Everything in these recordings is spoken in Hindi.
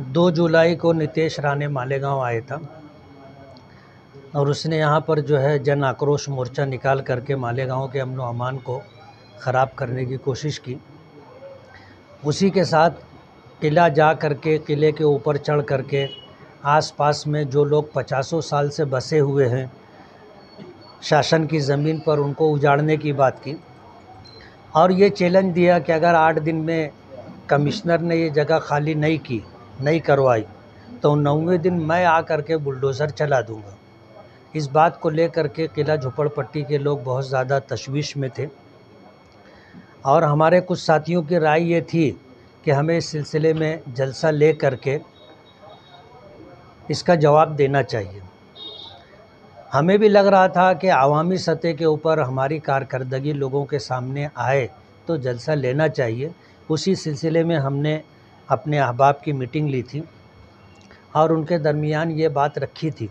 दो जुलाई को नितेश राणे मालेगांव आया था और उसने यहाँ पर जो है जन आक्रोश मोर्चा निकाल करके मालेगांव के अमन व अमान को ख़राब करने की कोशिश की। उसी के साथ किला जा करके किले के ऊपर चढ़ करके आसपास में जो लोग 50 साल से बसे हुए हैं शासन की ज़मीन पर, उनको उजाड़ने की बात की और ये चैलेंज दिया कि अगर 8 दिन में कमिश्नर ने ये जगह खाली नहीं करवाई तो 9वें दिन मैं आकर के बुलडोज़र चला दूंगा। इस बात को लेकर के किला झोपड़पट्टी के लोग बहुत ज़्यादा तशवीश में थे और हमारे कुछ साथियों की राय ये थी कि हमें इस सिलसिले में जलसा ले करके इसका जवाब देना चाहिए। हमें भी लग रहा था कि आवामी सतह के ऊपर हमारी कारकर्दगी लोगों के सामने आए तो जलसा लेना चाहिए। उसी सिलसिले में हमने अपने अहबाब की मीटिंग ली थी और उनके दरमियान ये बात रखी थी,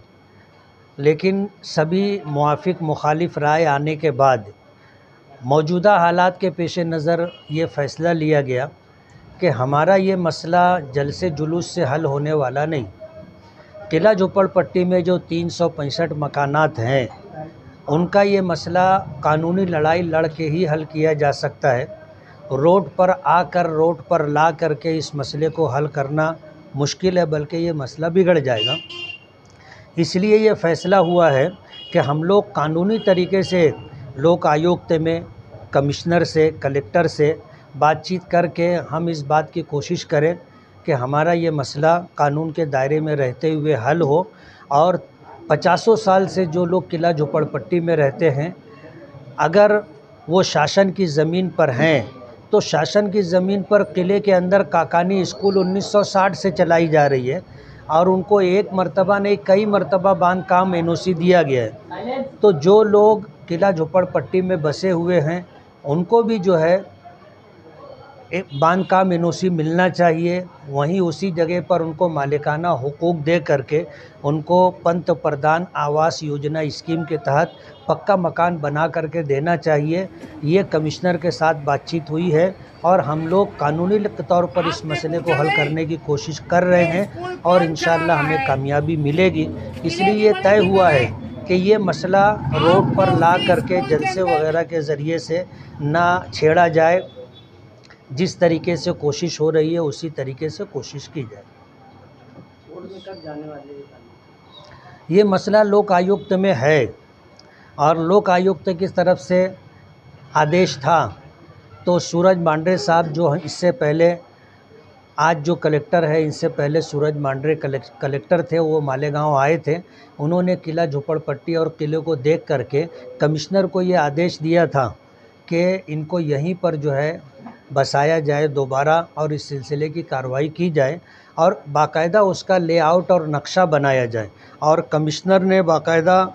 लेकिन सभी मुआफ़िक मुखालिफ राय आने के बाद मौजूदा हालात के पेश नज़र ये फ़ैसला लिया गया कि हमारा ये मसला जलसे जुलूस से हल होने वाला नहीं। किला झोपड़पट्टी में जो 365 मकानात हैं उनका ये मसला कानूनी लड़ाई लड़ के ही हल किया जा सकता है। रोड पर आकर रोड पर ला करके इस मसले को हल करना मुश्किल है, बल्कि ये मसला बिगड़ जाएगा। इसलिए ये फ़ैसला हुआ है कि हम लोग कानूनी तरीके से लोक आयुक्त में कमिश्नर से कलेक्टर से बातचीत करके हम इस बात की कोशिश करें कि हमारा ये मसला कानून के दायरे में रहते हुए हल हो और 50 साल से जो लोग किला झोपड़पट्टी में रहते हैं, अगर वो शासन की ज़मीन पर हैं तो शासन की ज़मीन पर किले के अंदर काकानी स्कूल 1960 से चलाई जा रही है और उनको एक मर्तबा नहीं कई मर्तबा बांधकाम एनओसी दिया गया है। तो जो लोग किला झोपड़पट्टी में बसे हुए हैं उनको भी जो है एक बांधकाम एनओसी मिलना चाहिए। वहीं उसी जगह पर उनको मालिकाना हुकूक दे करके उनको पंत प्रधान आवास योजना स्कीम के तहत पक्का मकान बना करके देना चाहिए। ये कमिश्नर के साथ बातचीत हुई है और हम लोग कानूनी तौर पर इस मसले को हल करने की कोशिश कर रहे हैं और इंशाअल्लाह हमें कामयाबी मिलेगी। इसलिए ये तय हुआ है कि ये मसला रोड पर ला करके जलसे वगैरह के ज़रिए से ना छेड़ा जाए। जिस तरीके से कोशिश हो रही है उसी तरीके से कोशिश की जाए। ये मसला लोक आयुक्त में है और लोक आयुक्त की तरफ से आदेश था, तो सूरज मांडरे साहब जो इससे पहले आज जो कलेक्टर है, इनसे पहले सूरज मांडरे कलेक्टर थे, वो मालेगांव आए थे। उन्होंने किला झोपड़पट्टी और किले को देख करके कमिश्नर को ये आदेश दिया था कि इनको यहीं पर जो है बसाया जाए दोबारा और इस सिलसिले की कार्रवाई की जाए और बाकायदा उसका लेआउट और नक्शा बनाया जाए। और कमिश्नर ने बाकायदा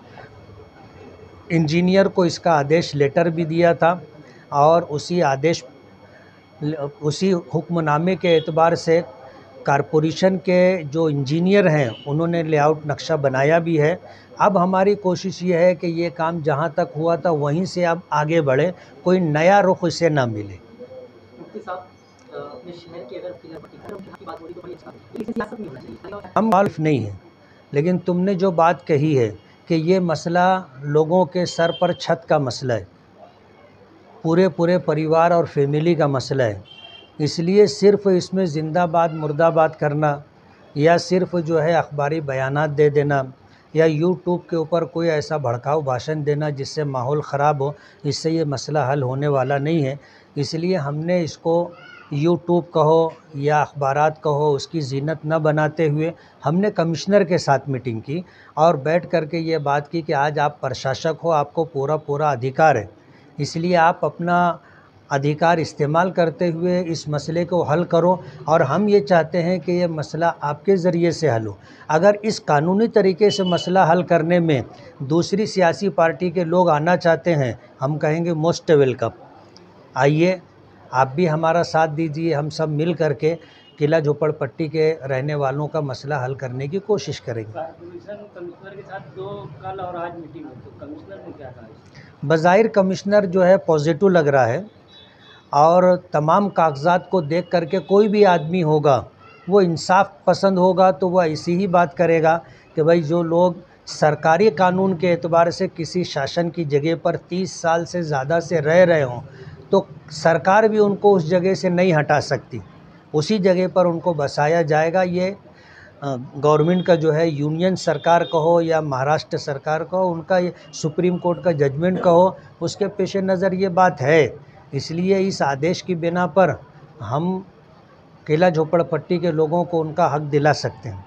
इंजीनियर को इसका आदेश लेटर भी दिया था और उसी हुक्मनामे के एतबार से कारपोरेशन के जो इंजीनियर हैं उन्होंने लेआउट नक्शा बनाया भी है। अब हमारी कोशिश ये है कि ये काम जहाँ तक हुआ था वहीं से अब आगे बढ़े, कोई नया रुख इसे ना मिले। हम मालूम नहीं है, लेकिन तुमने जो बात कही है कि ये मसला लोगों के सर पर छत का मसला है, पूरे परिवार और फैमिली का मसला है। इसलिए सिर्फ़ इसमें जिंदाबाद मुर्दाबाद करना या सिर्फ़ जो है अखबारी बयानात दे देना या यूट्यूब के ऊपर कोई ऐसा भड़काऊ भाषण देना जिससे माहौल ख़राब हो, इससे ये मसला हल होने वाला नहीं है। इसलिए हमने इसको यूट्यूब कहो या अखबारात कहो उसकी ज़ीनत न बनाते हुए हमने कमिश्नर के साथ मीटिंग की और बैठ कर के ये बात की कि आज आप प्रशासक हो, आपको पूरा अधिकार है, इसलिए आप अपना अधिकार इस्तेमाल करते हुए इस मसले को हल करो और हम ये चाहते हैं कि ये मसला आपके ज़रिए से हल हो। अगर इस कानूनी तरीके से मसला हल करने में दूसरी सियासी पार्टी के लोग आना चाहते हैं, हम कहेंगे मोस्ट वेलकम, आइए आप भी हमारा साथ दीजिए। हम सब मिल करके किला झोपड़पट्टी के रहने वालों का मसला हल करने की कोशिश करेंगे। कमिश्नर के साथ कल और आज मीटिंग हुई, तो कमिश्नर ने क्या कहा? बज़ाहिर कमिश्नर जो है पॉजिटिव लग रहा है और तमाम कागजात को देख करके कोई भी आदमी होगा वो इंसाफ पसंद होगा तो वह ऐसी ही बात करेगा कि भाई जो लोग सरकारी कानून के एतबार से किसी शासन की जगह पर 30 साल से ज़्यादा से रह रहे हों तो सरकार भी उनको उस जगह से नहीं हटा सकती, उसी जगह पर उनको बसाया जाएगा। ये गवर्नमेंट का जो है, यूनियन सरकार कहो या महाराष्ट्र सरकार कहो, उनका ये सुप्रीम कोर्ट का जजमेंट कहो, उसके पेश नज़र ये बात है। इसलिए इस आदेश की बिना पर हम केला झोपड़पट्टी के लोगों को उनका हक दिला सकते हैं।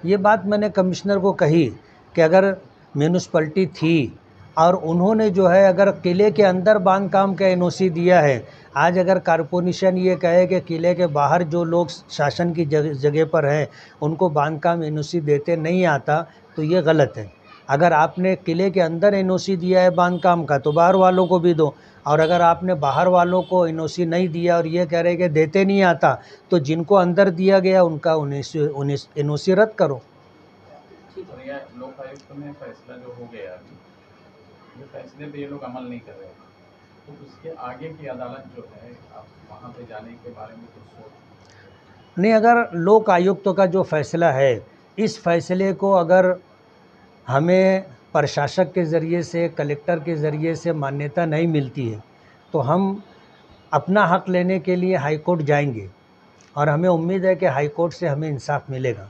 ये बात मैंने कमिश्नर को कही कि अगर म्यूनिसपैलिटी थी और उन्होंने जो है अगर किले के अंदर बांधकाम का एनओसी दिया है, आज अगर कारपोरेशन ये कहे कि किले के बाहर जो लोग शासन की जगह पर हैं उनको बांधकाम एनओसी देते नहीं आता, तो ये गलत है। अगर आपने किले के अंदर एनओसी दिया है बांधकाम का तो बाहर वालों को भी दो, और अगर आपने बाहर वालों को एनओसी नहीं दिया और ये कह रहे कि देते नहीं आता, तो जिनको अंदर दिया गया उनका एनओसी रद्द करो। लोकायुक्त में फैसला जो हो गया, ये फैसले पे ये लोग अमल नहीं कर रहे, तो उसके आगे की अदालत जो है, आप वहाँ पे जाने के बारे में कुछ सोच नहीं? अगर लोक आयुक्तों का जो फैसला है, इस फैसले को अगर हमें प्रशासक के ज़रिए से, कलेक्टर के ज़रिए से मान्यता नहीं मिलती है तो हम अपना हक लेने के लिए हाई कोर्ट जाएंगे और हमें उम्मीद है कि हाई कोर्ट से हमें इंसाफ मिलेगा।